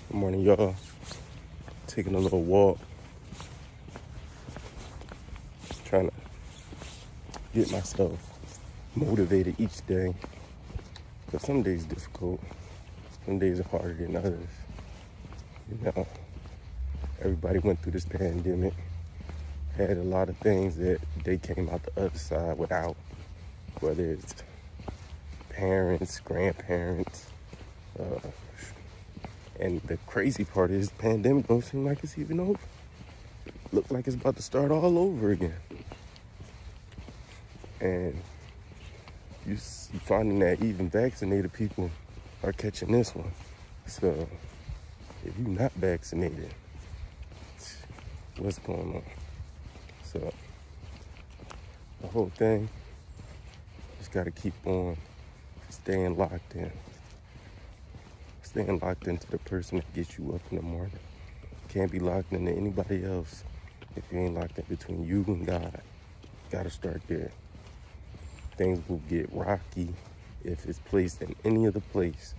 Good morning, y'all. Taking a little walk, trying to get myself motivated each day. Because some days difficult, some days are harder than others. You know, everybody went through this pandemic, had a lot of things that they came out the other side without, whether it's parents, grandparents, and the crazy part is the pandemic don't seem like it's even over. Look like it's about to start all over again. And you finding that even vaccinated people are catching this one. So if you're not vaccinated, what's going on? So the whole thing, just gotta keep on staying locked in. Staying locked into the person that gets you up in the morning. Can't be locked into anybody else if you ain't locked in between you and God. Gotta start there. Things will get rocky if it's placed in any other place.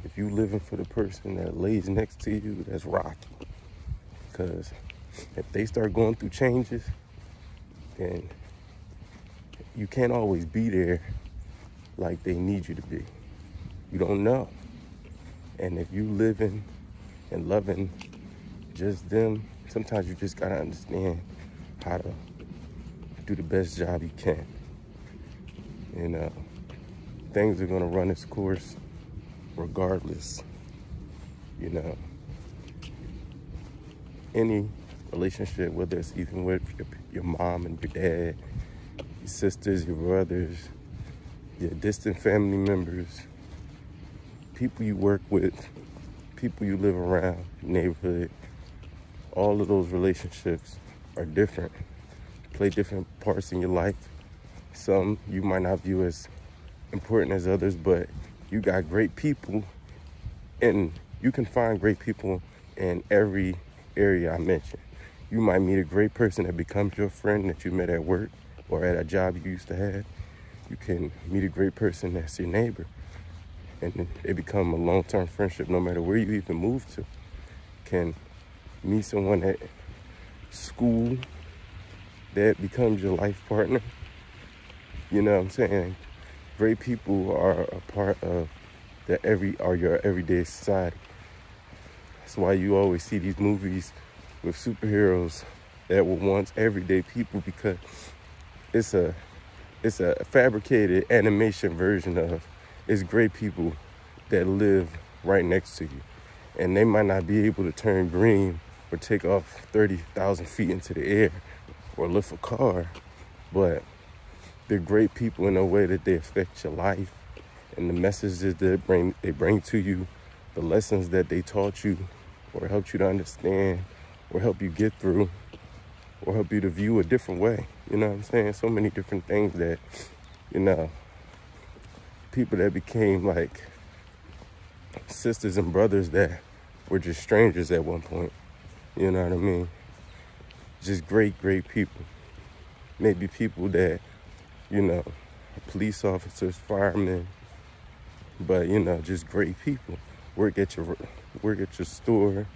If you living for the person that lays next to you, that's rocky. Because if they start going through changes, then you can't always be there like they need you to be. You don't know. And if you living and loving just them, sometimes you just gotta understand how to do the best job you can. And things are gonna run its course regardless. You know, any relationship, whether it's even with your mom and your dad, your sisters, your brothers, your distant family members, people you work with, people you live around, neighborhood, all of those relationships are different, play different parts in your life. Some you might not view as important as others, but you got great people, and you can find great people in every area I mentioned. You might meet a great person that becomes your friend that you met at work or at a job you used to have. You can meet a great person that's your neighbor, and it become a long-term friendship no matter where you even move to. Can meet someone at school that becomes your life partner. You know what I'm saying? Great people are a part of your everyday society. That's why you always see these movies with superheroes that were once everyday people, because it's a fabricated animation version of it's great people that live right next to you. And they might not be able to turn green or take off 30,000 feet into the air or lift a car, but they're great people in a way that they affect your life and the messages that they bring to you, the lessons that they taught you or helped you to understand or help you get through or help you to view a different way. You know what I'm saying? So many different things that, you know, people that became like sisters and brothers that were just strangers at one point. You know what I mean? Just great people. Maybe people that, you know, police officers, firemen, but, you know, just great people. Work at your store,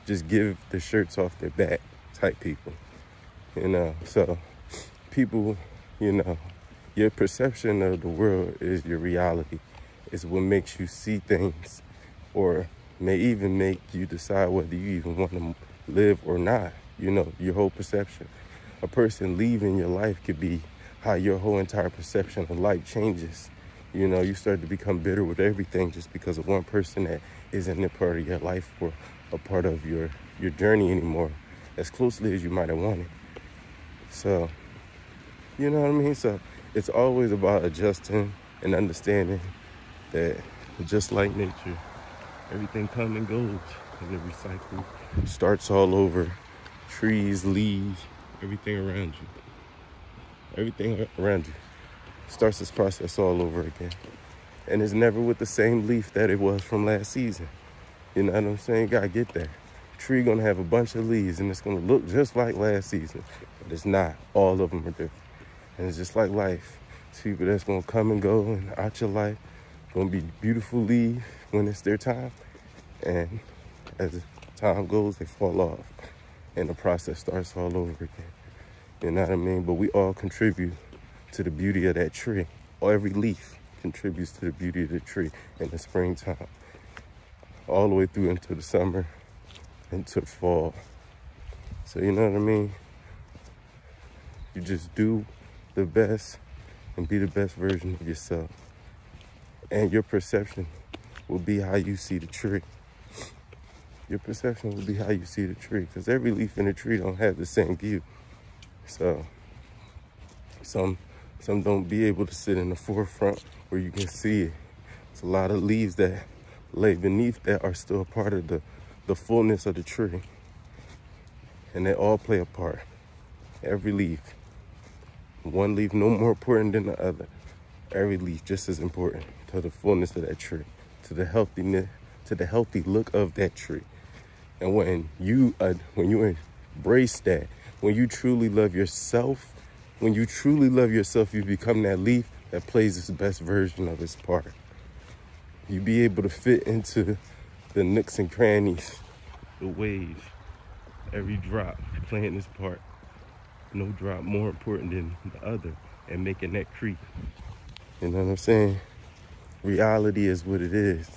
just give the shirts off their back type people. You know, so people, you know, your perception of the world is your reality. It's what makes you see things, or may even make you decide whether you even want to live or not. You know, your whole perception. A person leaving your life could be how your whole entire perception of life changes. You know, you start to become bitter with everything just because of one person that isn't a part of your life or a part of your journey anymore as closely as you might have wanted. So, you know what I mean? So it's always about adjusting and understanding that just like nature, everything comes and goes, and the recycle starts all over. Trees, leaves, everything around you starts this process all over again. And it's never with the same leaf that it was from last season. You know what I'm saying? You gotta get there. Tree gonna have a bunch of leaves and it's gonna look just like last season, but it's not. All of them are different. And it's just like life. It's people that's gonna come and go and out your life, gonna be beautiful leaves when it's their time, and as time goes, they fall off, and the process starts all over again. You know what I mean? But we all contribute to the beauty of that tree. Or every leaf contributes to the beauty of the tree in the springtime, all the way through into the summer, into fall. So you know what I mean? You just do the best and be the best version of yourself. And your perception will be how you see the tree. Your perception will be how you see the tree, because every leaf in the tree don't have the same view. So some don't be able to sit in the forefront where you can see it. It's a lot of leaves that lay beneath that are still a part of the fullness of the tree. And they all play a part. Every leaf. One leaf no more important than the other. Every leaf just as important to the fullness of that tree, to the healthiness, to the healthy look of that tree. And when you embrace that, when you truly love yourself, you become that leaf that plays its best version of its part. You be able to fit into the nooks and crannies, the waves, every drop playing its part. No drop more important than the other, and making that creep. You know what I'm saying? Reality is what it is.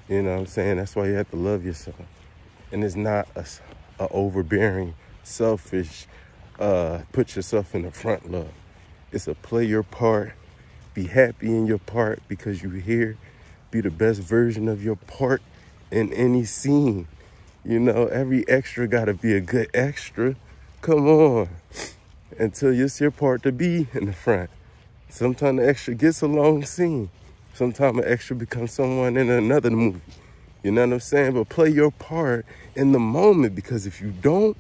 You know what I'm saying? That's why you have to love yourself. And it's not a overbearing, selfish, put yourself in the front love. It's a play your part, be happy in your part because you're here, be the best version of your part in any scene. You know, every extra gotta be a good extra. Come on. Until it's your part to be in the front. Sometimes the extra gets a long scene. Sometimes an extra becomes someone in another movie. You know what I'm saying? But play your part in the moment, because if you don't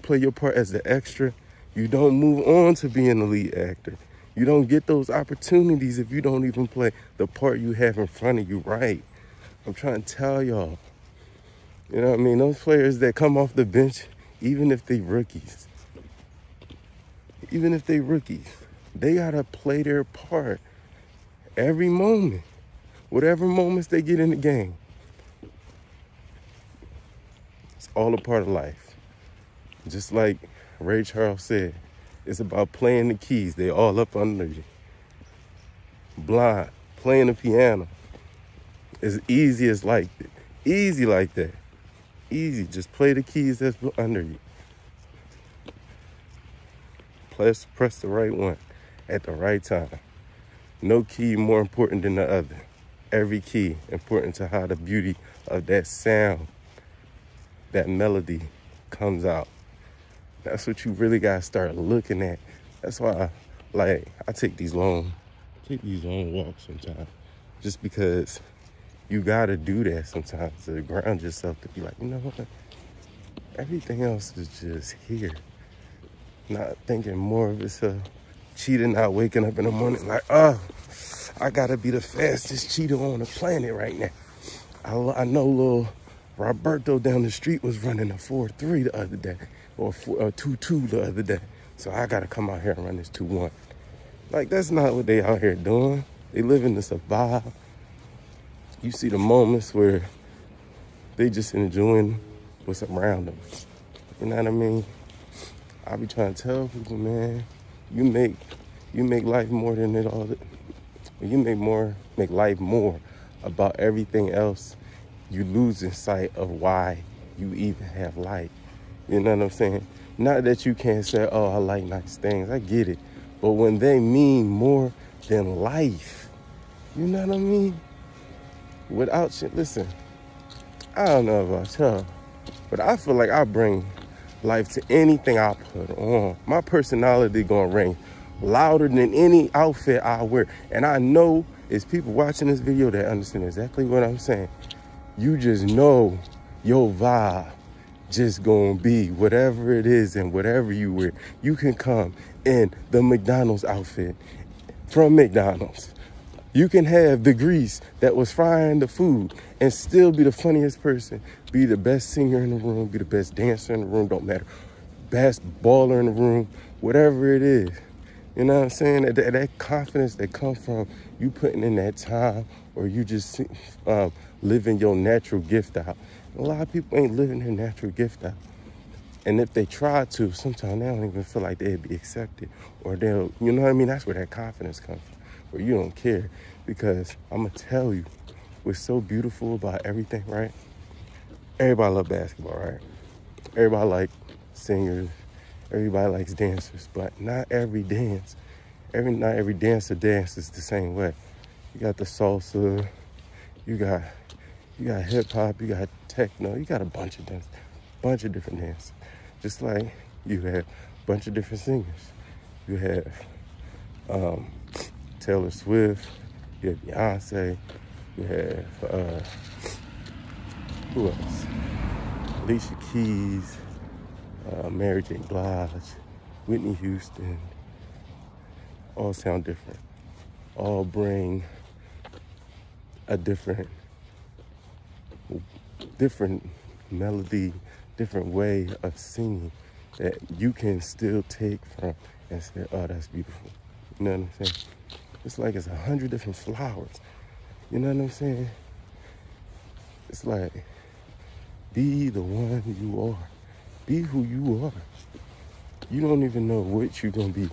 play your part as the extra, you don't move on to being the lead actor. You don't get those opportunities if you don't even play the part you have in front of you right. I'm trying to tell y'all. You know what I mean? Those players that come off the bench, even if they rookies, they gotta play their part every moment, whatever moments they get in the game. It's all a part of life. Just like Ray Charles said, it's about playing the keys. They all up under you. Blind, playing the piano. As easy as like that. Easy like that. Easy, just play the keys that's under you. Press the right one at the right time. No key more important than the other. Every key important to how the beauty of that sound, that melody comes out. That's what you really gotta start looking at. That's why I take these long walks sometimes. Just because you gotta do that sometimes to ground yourself, to be like, you know what? Everything else is just here. Not thinking more of it's a cheetah not waking up in the morning like, oh, I gotta be the fastest cheetah on the planet right now. I know little Roberto down the street was running a 4.3 the other day, or a 2.2 the other day. So I gotta come out here and run this 2.1. Like, that's not what they out here doing. They living to survive. You see the moments where they just enjoying what's around them. You know what I mean? I be trying to tell people, man, you make life more than it all. You make life more about everything else. You losing sight of why you even have life. You know what I'm saying? Not that you can't say, oh, I like nice things. I get it. But when they mean more than life, you know what I mean? Without shit, listen, I don't know about y'all, but I feel like I bring life to anything I put on. My personality gonna ring louder than any outfit I wear. And I know it's people watching this video that understand exactly what I'm saying. You just know your vibe just gonna be whatever it is and whatever you wear. You can come in the McDonald's outfit from McDonald's. You can have the grease that was frying the food and still be the funniest person, be the best singer in the room, be the best dancer in the room, don't matter, best baller in the room, whatever it is. You know what I'm saying? That confidence that comes from you putting in that time, or you just living your natural gift out. A lot of people ain't living their natural gift out. And if they try to, sometimes they don't even feel like they'd be accepted. Or they'll, you know what I mean? That's where that confidence comes from, where you don't care. Because I'm going to tell you, what's so beautiful about everything, right? Everybody love basketball, right? Everybody like singers. Everybody likes dancers. But not every dancer dances the same way. You got the salsa. You got hip hop. You got techno. You got a bunch of different dances. Just like you have a bunch of different singers. You have Taylor Swift. You have Beyonce. You have who else? Alicia Keys, Mary J. Blige, Whitney Houston. All sound different. All bring a different melody, different way of singing that you can still take from and say, oh, that's beautiful. You know what I'm saying? It's like it's 100 different flowers. You know what I'm saying? It's like, be the one you are. Be who you are. You don't even know what you're going to be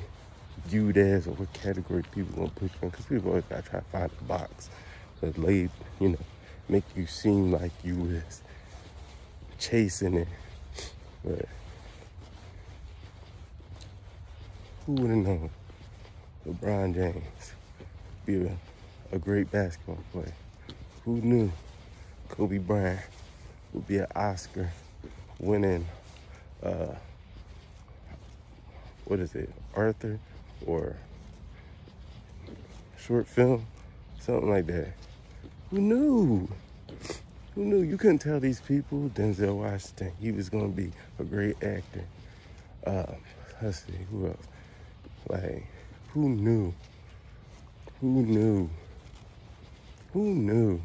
viewed as or what category people going to put you in, because people always got to try to find a box that laid, make you seem like you was chasing it. But who would have known LeBron James be a great basketball player? Who knew Kobe Bryant would be an Oscar winning Arthur or short film, something like that? Who knew? Who knew? You couldn't tell these people Denzel Washington, he was gonna be a great actor. Let's see, who else? Like, who knew? Who knew? Who knew?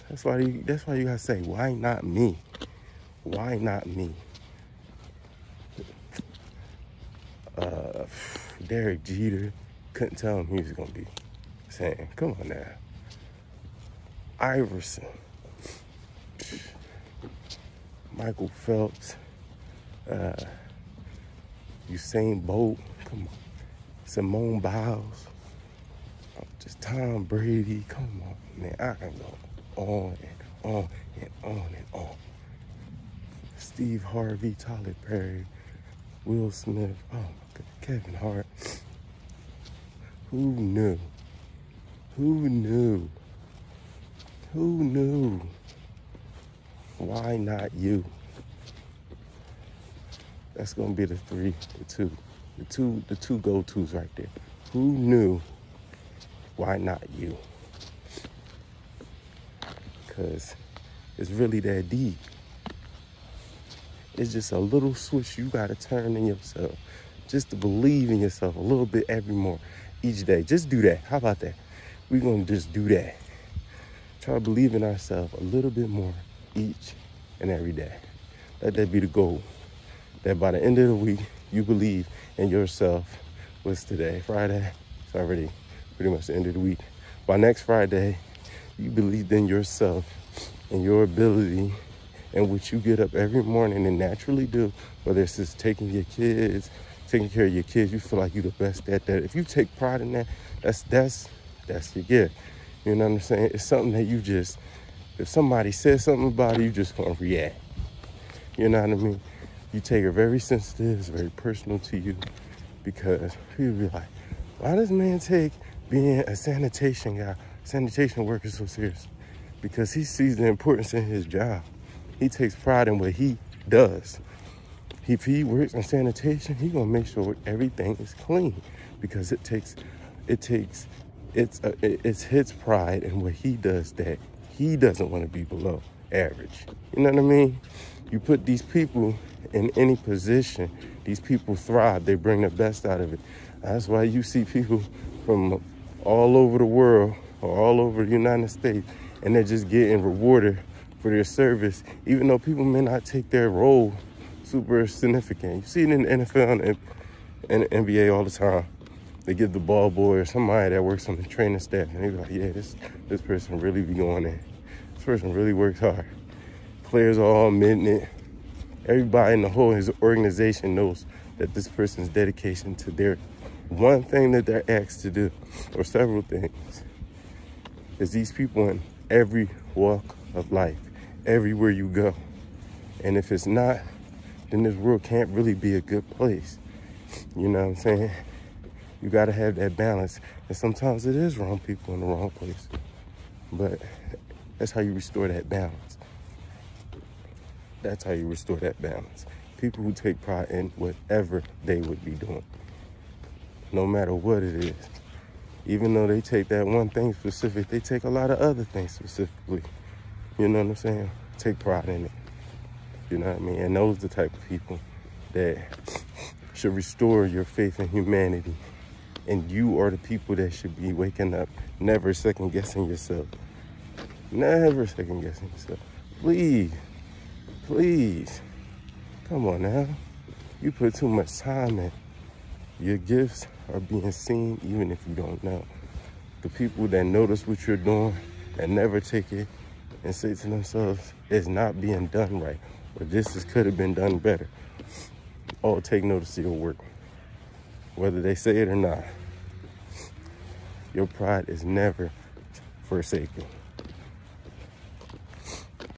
That's why you gotta say, why not me? Why not me? Derek Jeter, couldn't tell him he was gonna be saying, come on now. Iverson, Michael Phelps, Usain Bolt, come on, Simone Biles, just Tom Brady, come on, man, I can go on and on and on and on. Steve Harvey, Tyler Perry, Will Smith, oh my God, Kevin Hart. Who knew? Who knew? Who knew? Why not you? That's gonna be the two go-tos right there. Who knew? Why not you? Because it's really that deep. It's just a little switch you gotta turn in yourself, just to believe in yourself a little bit each day. Just do that. How about that? We're gonna just do that. Try to believe in ourselves a little bit more each and every day. Let that be the goal. That by the end of the week, you believe in yourself. What's today? Friday? It's already pretty much the end of the week. By next Friday, you believed in yourself and your ability and what you get up every morning and naturally do, whether it's just taking care of your kids, you feel like you're the best at that. If you take pride in that, that's your gift. You know what I'm saying? It's something that you just, if somebody says something about it, you just gonna react. You know what I mean? You take it very sensitive, it's very personal to you, because people be like, why does man take being a sanitation worker so seriously? Because he sees the importance in his job. He takes pride in what he does. If he works in sanitation, he gonna make sure everything is clean, because it's his pride in what he does that he doesn't want to be below average. You know what I mean? You put these people in any position, these people thrive. They bring the best out of it. That's why you see people from all over the world or all over the United States, and they're just getting rewarded for their service, even though people may not take their role super significant. You see it in the NFL and the NBA all the time. they give the ball boy or somebody that works on the training staff, and they be like, yeah, this person really be going in. This person really works hard. Players are all admitting it. Everybody in the whole his organization knows that this person's dedication to their one thing that they're asked to do, or several things, is these people in every walk of life, everywhere you go. And if it's not, then this world can't really be a good place. You know what I'm saying? You gotta have that balance. And sometimes it is wrong people in the wrong place. But that's how you restore that balance. That's how you restore that balance. People who take pride in whatever they would be doing, no matter what it is. Even though they take that one thing specific, they take a lot of other things specifically. You know what I'm saying? Take pride in it. You know what I mean? And those are the type of people that should restore your faith in humanity. And you are the people that should be waking up, never second guessing yourself. Never second guessing yourself. Please, please, come on now. You put too much time in. Your gifts are being seen even if you don't know. The people that notice what you're doing and never take it and say to themselves, it's not being done right, or this could have been done better, all take notice of your work, whether they say it or not. Your pride is never forsaken.